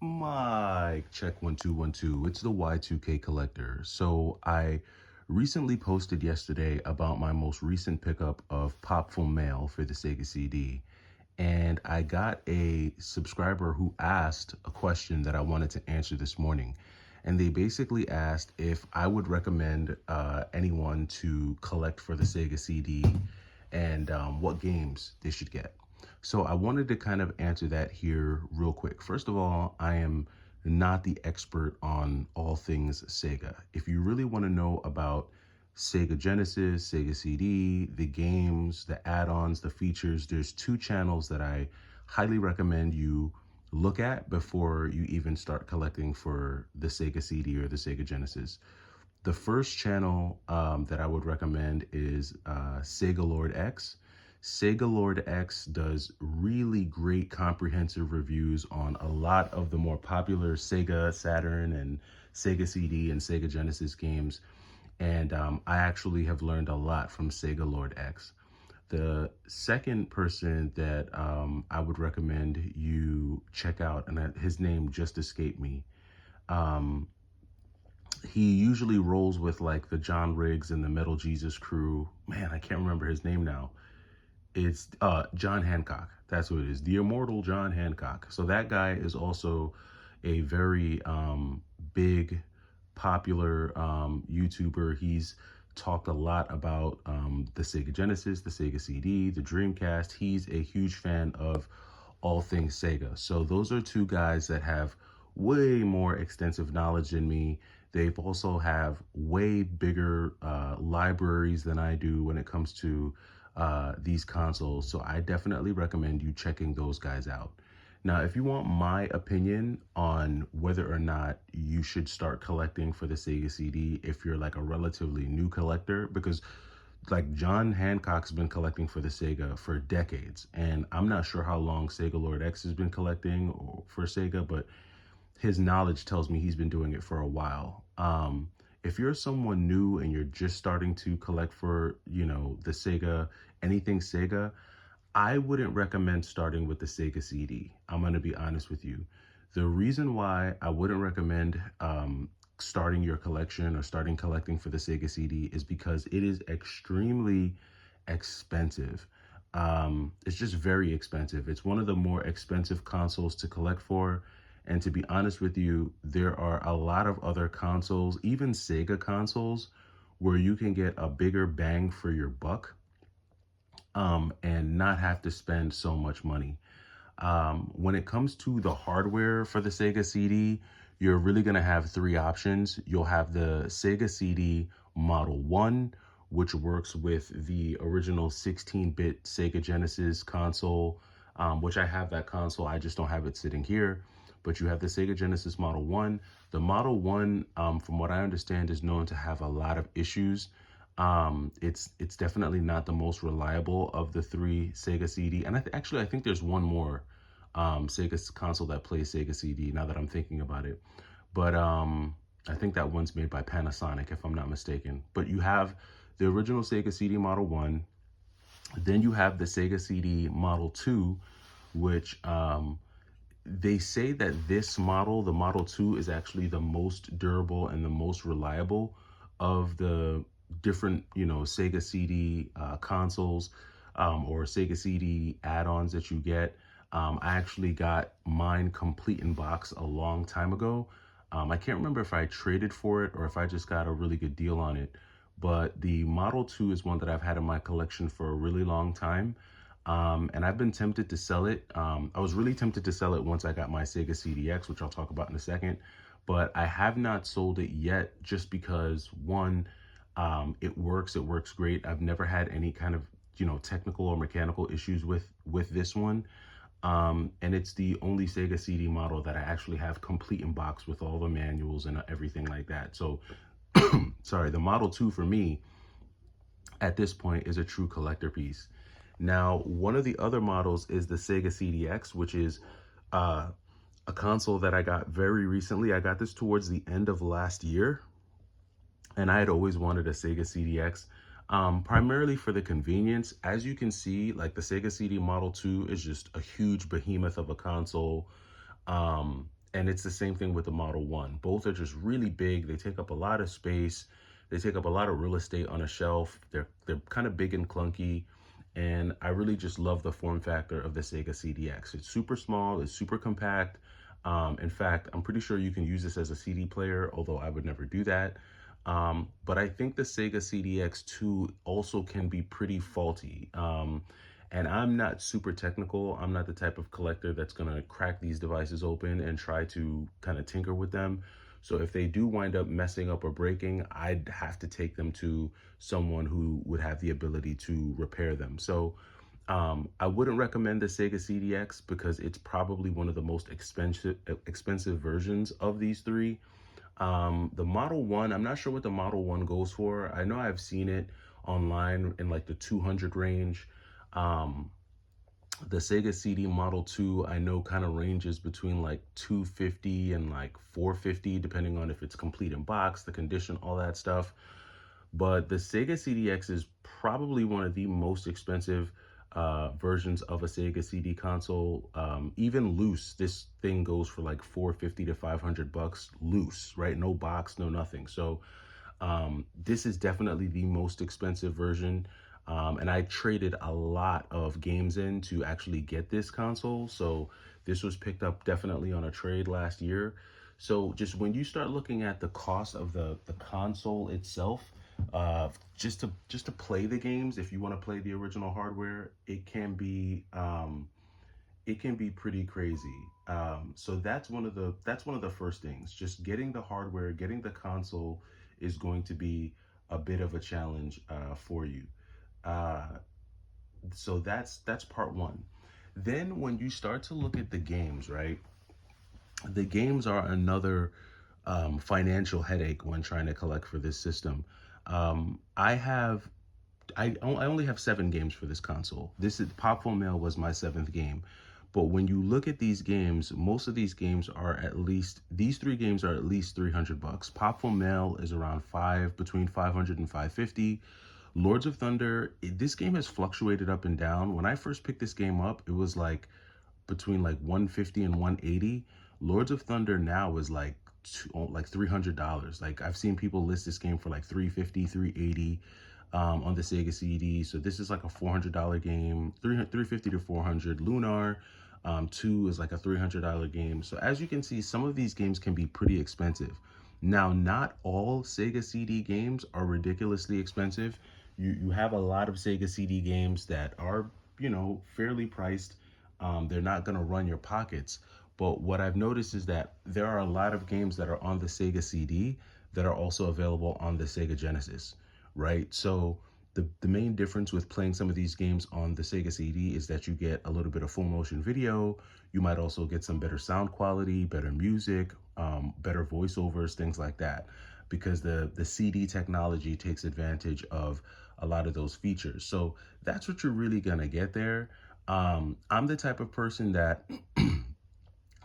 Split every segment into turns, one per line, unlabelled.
Mike, check 1 2 1 2. It's the Y2K collector. So I recently posted yesterday about my most recent pickup of Popful Mail for the Sega CD. And I got a subscriber who asked a question that I wanted to answer this morning. And they basically asked if I would recommend anyone to collect for the Sega CD and what games they should get. So I wanted to kind of answer that here real quick. First of all, I am not the expert on all things Sega. If you really want to know about Sega Genesis, Sega CD, the games, the add-ons, the features, there's two channels that I highly recommend you look at before you even start collecting for the Sega CD or the Sega Genesis. The first channel that I would recommend is Sega Lord X. Sega Lord X does really great comprehensive reviews on a lot of the more popular Sega Saturn and Sega CD and Sega Genesis games. And I actually have learned a lot from Sega Lord X. The second person that I would recommend you check out, and his name just escaped me. Um, he usually rolls with like the John Riggs and the Metal Jesus crew. Man, I can't remember his name now. It's John Hancock. That's what it is. The immortal John Hancock. So that guy is also a very big, popular YouTuber. He's talked a lot about the Sega Genesis, the Sega CD, the Dreamcast. He's a huge fan of all things Sega. So those are two guys that have way more extensive knowledge than me. They've also have way bigger libraries than I do when it comes to these consoles. So I definitely recommend you checking those guys out. Now, if you want my opinion on whether or not you should start collecting for the Sega CD, if you're like a relatively new collector, because like John Hancock's been collecting for the Sega for decades, and I'm not sure how long Sega Lord X has been collecting for Sega, but his knowledge tells me he's been doing it for a while. If you're someone new and you're just starting to collect for, the Sega, anything Sega, I wouldn't recommend starting with the Sega CD. I'm going to be honest with you. The reason why I wouldn't recommend starting your collection or starting collecting for the Sega CD is because it is extremely expensive. It's just very expensive. It's one of the more expensive consoles to collect for. And to be honest with you, there are a lot of other consoles, even Sega consoles, where you can get a bigger bang for your buck and not have to spend so much money. When it comes to the hardware for the Sega CD, you're really going to have three options. You'll have the Sega CD Model 1, which works with the original 16-bit Sega Genesis console, which I have that console. I just don't have it sitting here. But you have the Sega Genesis Model 1. The Model 1, from what I understand, is known to have a lot of issues. It's definitely not the most reliable of the three Sega CD. And I think there's one more Sega console that plays Sega CD, now that I'm thinking about it. But I think that one's made by Panasonic, if I'm not mistaken. But you have the original Sega CD Model 1. Then you have the Sega CD Model 2, which they say that this model, the Model 2, is actually the most durable and the most reliable of the different, Sega CD consoles or Sega CD add-ons that you get. I actually got mine complete in box a long time ago. I can't remember if I traded for it or if I just got a really good deal on it. But the Model 2 is one that I've had in my collection for a really long time. And I've been tempted to sell it. I was really tempted to sell it once I got my Sega CDX, which I'll talk about in a second. But I have not sold it yet just because, one, it works great. I've never had any kind of, technical or mechanical issues with this one. And it's the only Sega CD model that I actually have complete in box with all the manuals and everything like that. So, sorry, the Model 2 for me at this point is a true collector piece. Now, one of the other models is the Sega CDX, which is a console that I got very recently. I got this towards the end of last year, and I had always wanted a Sega CDX, primarily for the convenience. As you can see, like the Sega CD Model 2 is just a huge behemoth of a console. And it's the same thing with the Model 1. Both are just really big. They take up a lot of space. They take up a lot of real estate on a shelf. They're kind of big and clunky. And I really just love the form factor of the Sega CDX. It's super small, it's super compact. In fact, I'm pretty sure you can use this as a CD player, although I would never do that. But I think the Sega CDX2 also can be pretty faulty. And I'm not super technical. I'm not the type of collector that's going to crack these devices open and try to kind of tinker with them. So if they do wind up messing up or breaking, I'd have to take them to someone who would have the ability to repair them. So I wouldn't recommend the Sega CDX because it's probably one of the most expensive versions of these three. The Model 1, I'm not sure what the Model 1 goes for. I know I've seen it online in like the 200 range. Um, the Sega CD Model 2, I know kind of ranges between like 250 and like 450, depending on if it's complete in box, the condition, all that stuff. But the Sega CDX is probably one of the most expensive versions of a Sega CD console. Even loose, this thing goes for like 450 to 500 bucks loose, right? No box, no nothing. So this is definitely the most expensive version. And I traded a lot of games in to actually get this console. So this was picked up definitely on a trade last year. So just when you start looking at the cost of the console itself, just to play the games, if you want to play the original hardware, it can be pretty crazy. So that's one of the first things. Just getting the hardware, getting the console is going to be a bit of a challenge for you. Uh, so that's part one. Then when you start to look at the games, right? The games are another financial headache when trying to collect for this system. I have I only have 7 games for this console. This is Popful Mail was my 7th game. But when you look at these games, most of these games are at least these 3 games are at least 300 bucks. Popful Mail is around between 500 and 550. Lords of Thunder, this game has fluctuated up and down. When I first picked this game up, it was like between like 150 and 180. Lords of Thunder now is like like $300. Like I've seen people list this game for like 350, 380 on the Sega CD. So this is like a $400 game, 350 to 400. Lunar 2 is like a $300 game. So as you can see, some of these games can be pretty expensive. Now, not all Sega CD games are ridiculously expensive. You have a lot of Sega CD games that are, fairly priced. They're not going to run your pockets. But what I've noticed is that there are a lot of games that are on the Sega CD that are also available on the Sega Genesis, right? So the main difference with playing some of these games on the Sega CD is that you get a little bit of full motion video. You might also get some better sound quality, better music, better voiceovers, things like that, because the CD technology takes advantage of a lot of those features. So that's what you're really gonna get there. I'm the type of person that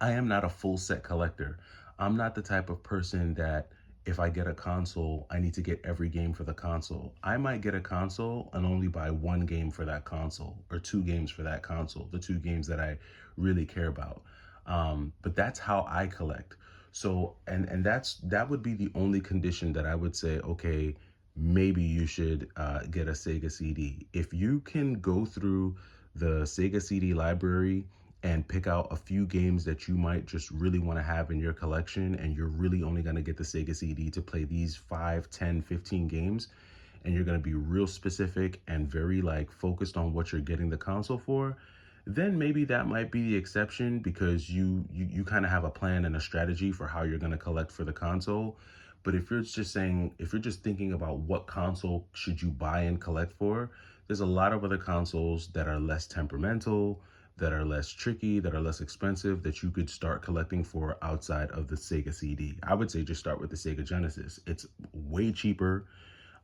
I am not a full set collector. I'm not the type of person that if I get a console, I need to get every game for the console. I might get a console and only buy 1 game for that console or 2 games for that console, the 2 games that I really care about. But that's how I collect. So, and that would be the only condition that I would say, okay, maybe you should get a Sega CD. If you can go through the Sega CD library and pick out a few games that you might just really want to have in your collection, and you're really only going to get the Sega CD to play these 5, 10, 15 games, and you're going to be real specific and very like focused on what you're getting the console for, then maybe that might be the exception, because you kind of have a plan and a strategy for how you're going to collect for the console. But if you're just thinking about what console should you buy and collect for, there's a lot of other consoles that are less temperamental, that are less tricky, that are less expensive, that you could start collecting for outside of the Sega CD. I would say just start with the Sega Genesis. It's way cheaper.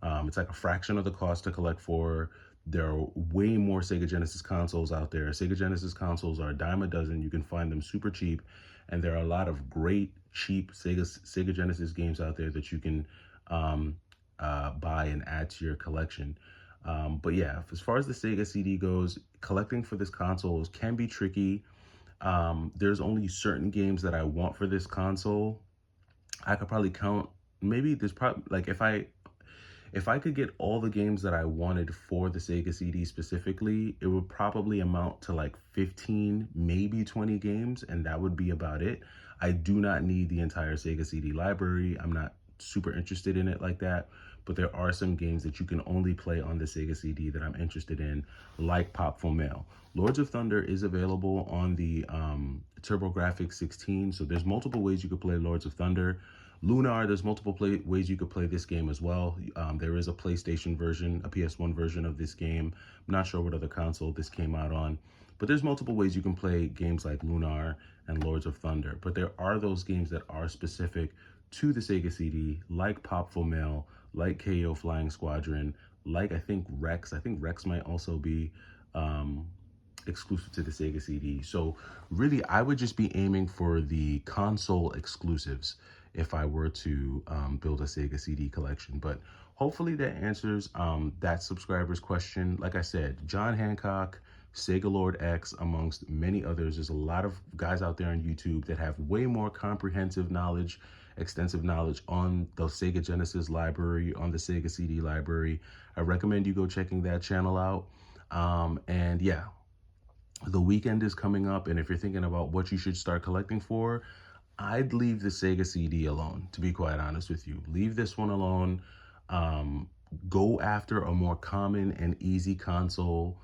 It's like a fraction of the cost to collect for. There are way more Sega Genesis consoles out there. Sega Genesis consoles are a dime a dozen. You can find them super cheap. And there are a lot of great, cheap Sega Genesis games out there that you can buy and add to your collection. But yeah, as far as the Sega CD goes, collecting for this console can be tricky. There's only certain games that I want for this console. I could probably count, maybe there's probably like, if I could get all the games that I wanted for the Sega CD specifically, it would probably amount to like 15, maybe 20 games, and that would be about it. I do not need the entire Sega CD library. I'm not super interested in it like that, but there are some games that you can only play on the Sega CD that I'm interested in, like Popful Mail. Lords of Thunder is available on the TurboGrafx 16, so there's multiple ways you could play Lords of Thunder. Lunar, there's multiple ways you could play this game as well. There is a PlayStation version, a PS1 version of this game. I'm not sure what other console this came out on, but there's multiple ways you can play games like Lunar and Lords of Thunder. But there are those games that are specific to the Sega CD, like Popful Mail, like KO Flying Squadron, like I think Rex. I think Rex might also be exclusive to the Sega CD. So really, I would just be aiming for the console exclusives if I were to build a Sega CD collection. But hopefully that answers that subscriber's question. Like I said, John Hancock, Sega Lord X, amongst many others. There's a lot of guys out there on YouTube that have way more comprehensive knowledge, extensive knowledge on the Sega Genesis library, on the Sega CD library. I recommend you go checking that channel out. And yeah, the weekend is coming up, and if you're thinking about what you should start collecting for, I'd leave the Sega CD alone, to be quite honest with you. Leave this one alone. Go after a more common and easy console.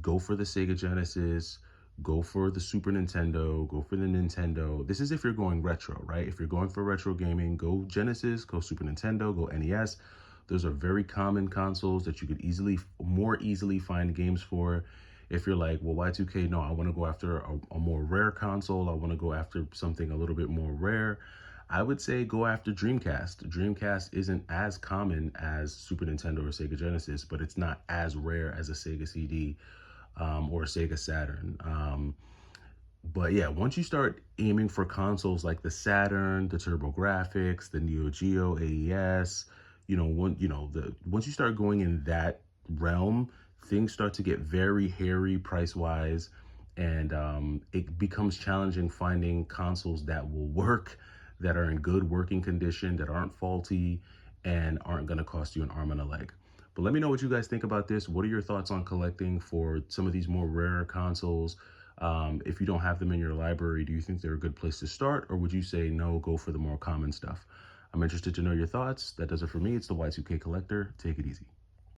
Go for the Sega Genesis. Go for the Super Nintendo. Go for the Nintendo. This is if you're going retro, right? If you're going for retro gaming, go Genesis, go Super Nintendo, go NES. Those are very common consoles that you could more easily find games for. If you're like, well, Y2K, no, I want to go after a more rare console. I want to go after something a little bit more rare. I would say go after Dreamcast. Dreamcast isn't as common as Super Nintendo or Sega Genesis, but it's not as rare as a Sega CD or a Sega Saturn. But yeah, once you start aiming for consoles like the Saturn, the TurboGrafx, the Neo Geo AES, once you start going in that realm, things start to get very hairy price-wise, and it becomes challenging finding consoles that will work, that are in good working condition, that aren't faulty, and aren't going to cost you an arm and a leg. But let me know what you guys think about this. What are your thoughts on collecting for some of these more rare consoles? If you don't have them in your library, do you think they're a good place to start, or would you say no, go for the more common stuff? I'm interested to know your thoughts. That does it for me. It's the Y2K Collector. Take it easy.